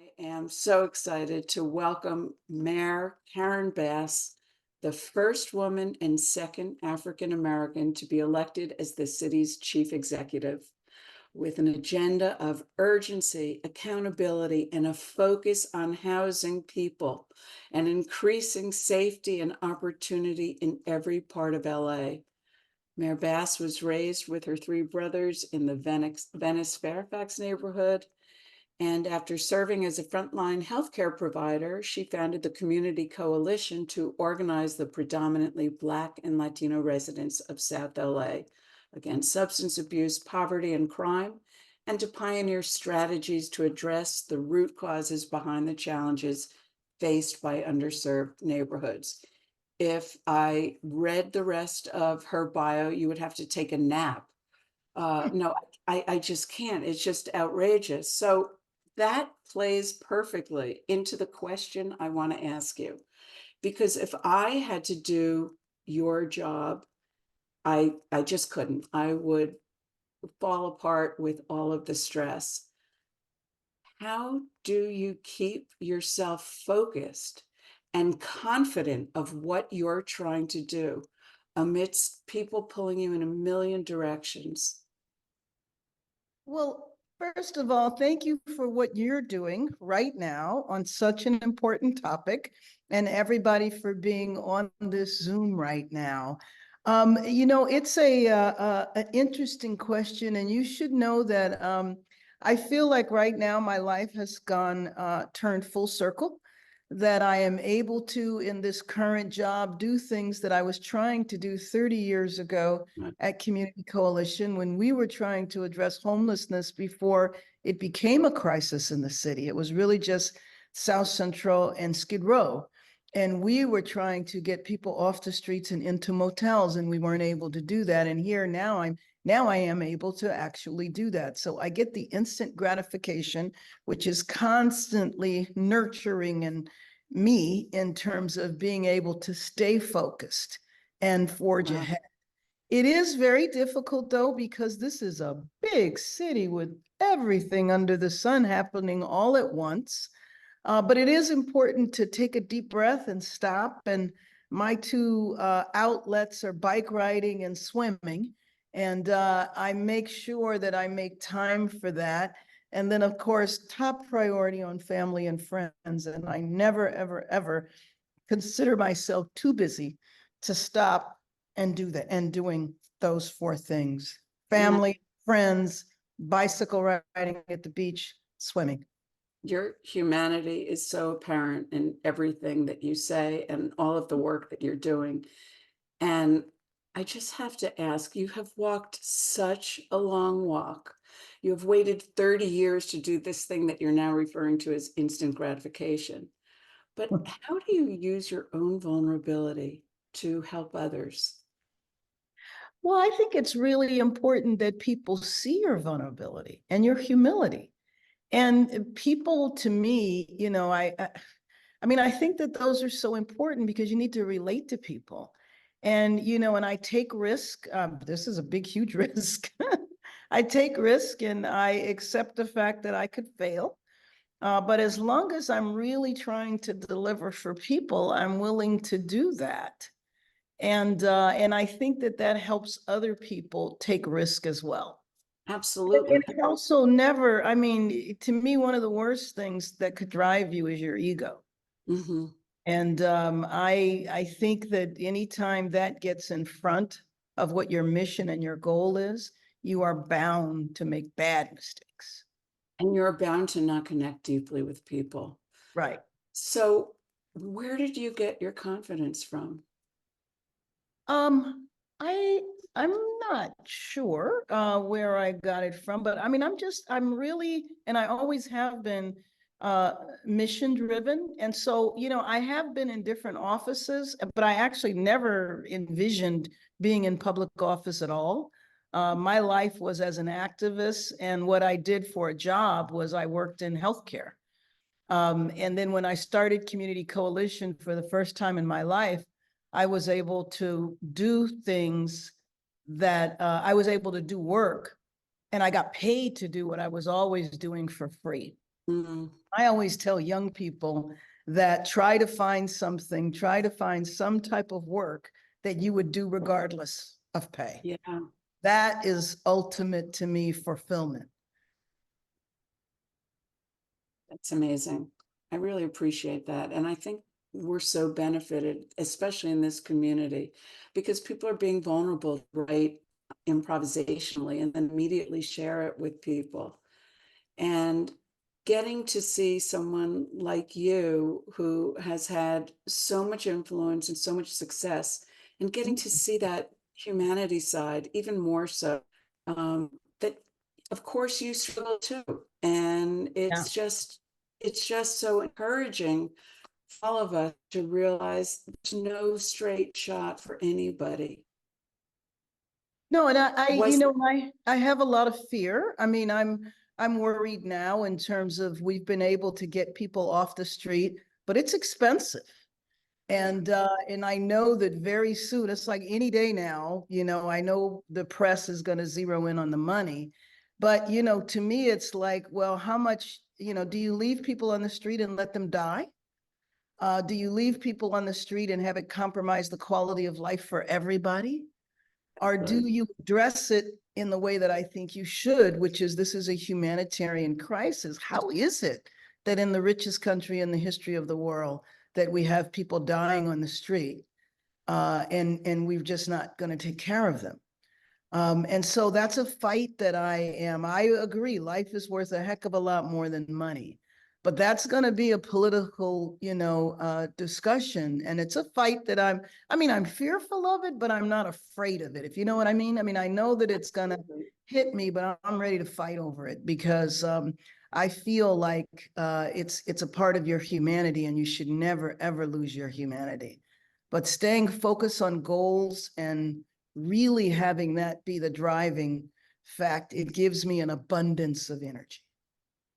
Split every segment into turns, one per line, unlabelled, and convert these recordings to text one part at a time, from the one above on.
I am so excited to welcome Mayor Karen Bass, the first woman and second African American to be elected as the city's chief executive, with an agenda of urgency, accountability, and a focus on housing people and increasing safety and opportunity in every part of LA. Mayor Bass was raised with her three brothers in the Venice Fairfax neighborhood. And after serving as a frontline healthcare provider, she founded the Community Coalition to organize the predominantly Black and Latino residents of South L.A. against substance abuse, poverty, and crime, and to pioneer strategies to address the root causes behind the challenges faced by underserved neighborhoods. If I read the rest of her bio, you would have to take a nap. No, I just can't. It's just outrageous. So that plays perfectly into the question I want to ask you. Because if I had to do your job, I just couldn't. I would fall apart with all of the stress. How do you keep yourself focused and confident of what you're trying to do amidst people pulling you in a million directions?
Well, first of all, thank you for what you're doing right now on such an important topic, and everybody for being on this Zoom right now. It's an interesting question, and you should know that I feel like right now my life has turned full circle, that I am able to, in this current job, do things that I was trying to do 30 years ago at Community Coalition when we were trying to address homelessness before it became a crisis in the city. It was really just South Central and Skid Row. And we were trying to get people off the streets and into motels, and we weren't able to do that. And here now I am able to actually do that. So I get the instant gratification, which is constantly nurturing and me in terms of being able to stay focused and forge ahead. It is very difficult though, because this is a big city with everything under the sun happening all at once. But it is important to take a deep breath and stop. And my two outlets are bike riding and swimming. And I make sure that I make time for that. And then, of course, top priority on family and friends. And I never, ever, ever consider myself too busy to stop and do that, and doing those four things: family, friends, bicycle riding at the beach, swimming.
Your humanity is so apparent in everything that you say and all of the work that you're doing. And I just have to ask, you have walked such a long walk. You have waited 30 years to do this thing that you're now referring to as instant gratification. But how do you use your own vulnerability to help others?
Well, I think it's really important that people see your vulnerability and your humility. And people, to me, I think that those are so important because you need to relate to people. And, and I take risk. This is a big, huge risk. I take risk and I accept the fact that I could fail. But as long as I'm really trying to deliver for people, I'm willing to do that. And I think that that helps other people take risk as well.
Absolutely.
And also never, to me, one of the worst things that could drive you is your ego.
Mm-hmm.
And I think that anytime that gets in front of what your mission and your goal is, you are bound to make bad mistakes.
And you're bound to not connect deeply with people.
Right.
So, where did you get your confidence from?
Um, I'm not sure where I got it from, but I'm really, and I always have been mission driven. And so, I have been in different offices, but I actually never envisioned being in public office at all. My life was as an activist, and what I did for a job was I worked in healthcare. And then when I started Community Coalition for the first time in my life, I was able to do things that I was able to do work, and I got paid to do what I was always doing for free.
Mm,
I always tell young people that try to find something, try to find some type of work that you would do regardless of pay.
yeah,
That is ultimate to me fulfillment.
that's amazing. I really appreciate that. And I think we're so benefited, especially in this community, because people are being vulnerable, right? Improvisationally, and then immediately share it with people. And getting to see someone like you who has had so much influence and so much success, and getting to see that humanity side even more so, that of course you struggle too. And
Yeah.
it's just so encouraging for all of us to realize there's no straight shot for anybody.
No, and
Was
I have a lot of fear. I mean, I'm worried now in terms of we've been able to get people off the street, but it's expensive. And I know that very soon, it's like any day now, I know the press is going to zero in on the money, but to me, it's like, well, how much, do you leave people on the street and let them die? Do you leave people on the street and have it compromise the quality of life for everybody? Or do you address it in the way that I think you should, which is this is a humanitarian crisis? How is it that in the richest country in the history of the world that we have people dying on the street, and we're just not going to take care of them? And so that's a fight that I agree, life is worth a heck of a lot more than money. But that's going to be a political, discussion. And it's a fight that I'm fearful of it, but I'm not afraid of it, if you know what I mean. I mean, I know that it's going to hit me, but I'm ready to fight over it because I feel like it's a part of your humanity and you should never, ever lose your humanity. But staying focused on goals and really having that be the driving fact, it gives me an abundance of energy.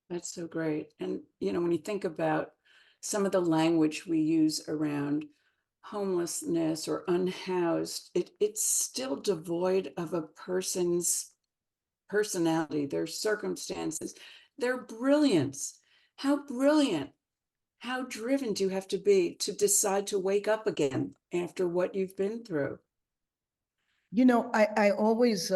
That's so great. And, when you think about some of the language we use around homelessness or unhoused, it's still devoid of a person's personality, their circumstances, their brilliance. How brilliant, how driven do you have to be to decide to wake up again after what you've been through?
I always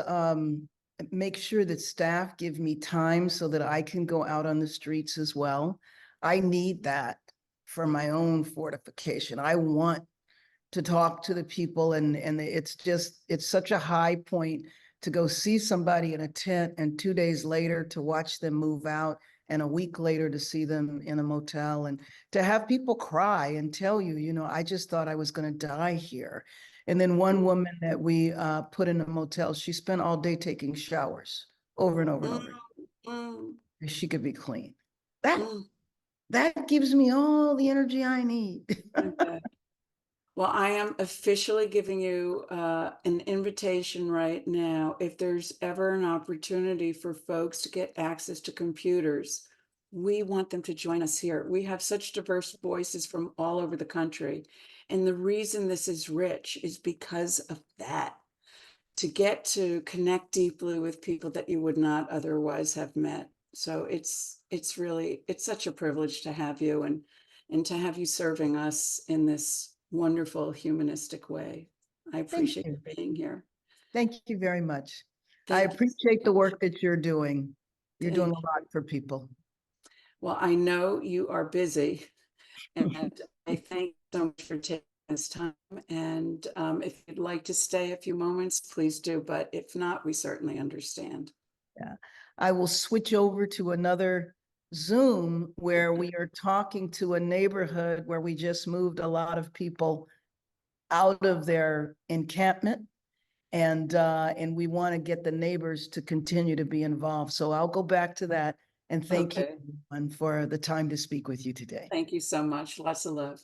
make sure that staff give me time so that I can go out on the streets as well. I need that for my own fortification. I want to talk to the people, and it's such a high point to go see somebody in a tent and 2 days later to watch them move out and a week later to see them in a motel and to have people cry and tell you, I just thought I was going to die here. And then one woman that we put in a motel, she spent all day taking showers over and over and
Mm,
over.
mm,
She could be clean. That
mm.
that gives me all the energy I need.
I bet. Well, I am officially giving you an invitation right now. If there's ever an opportunity for folks to get access to computers, we want them to join us here. We have such diverse voices from all over the country. And the reason this is rich is because of that. To get to connect deeply with people that you would not otherwise have met. So it's such a privilege to have you, and to have you serving us in this wonderful humanistic way. I
Thank
appreciate
you.
you being here.
Thank you very much. I
Thank you so
appreciate the
much.
work that you're doing. You're doing
Thank
a
you.
lot for people.
Well, I know you are busy, and I thank you so much for taking this time. And if you'd like to stay a few moments, please do. But if not, we certainly understand.
Yeah. I will switch over to another Zoom where we are talking to a neighborhood where we just moved a lot of people out of their encampment, and we want to get the neighbors to continue to be involved. So I'll go back to that, and thank you
Okay.
everyone for the time to speak with you today.
Thank you so much. Lots of love.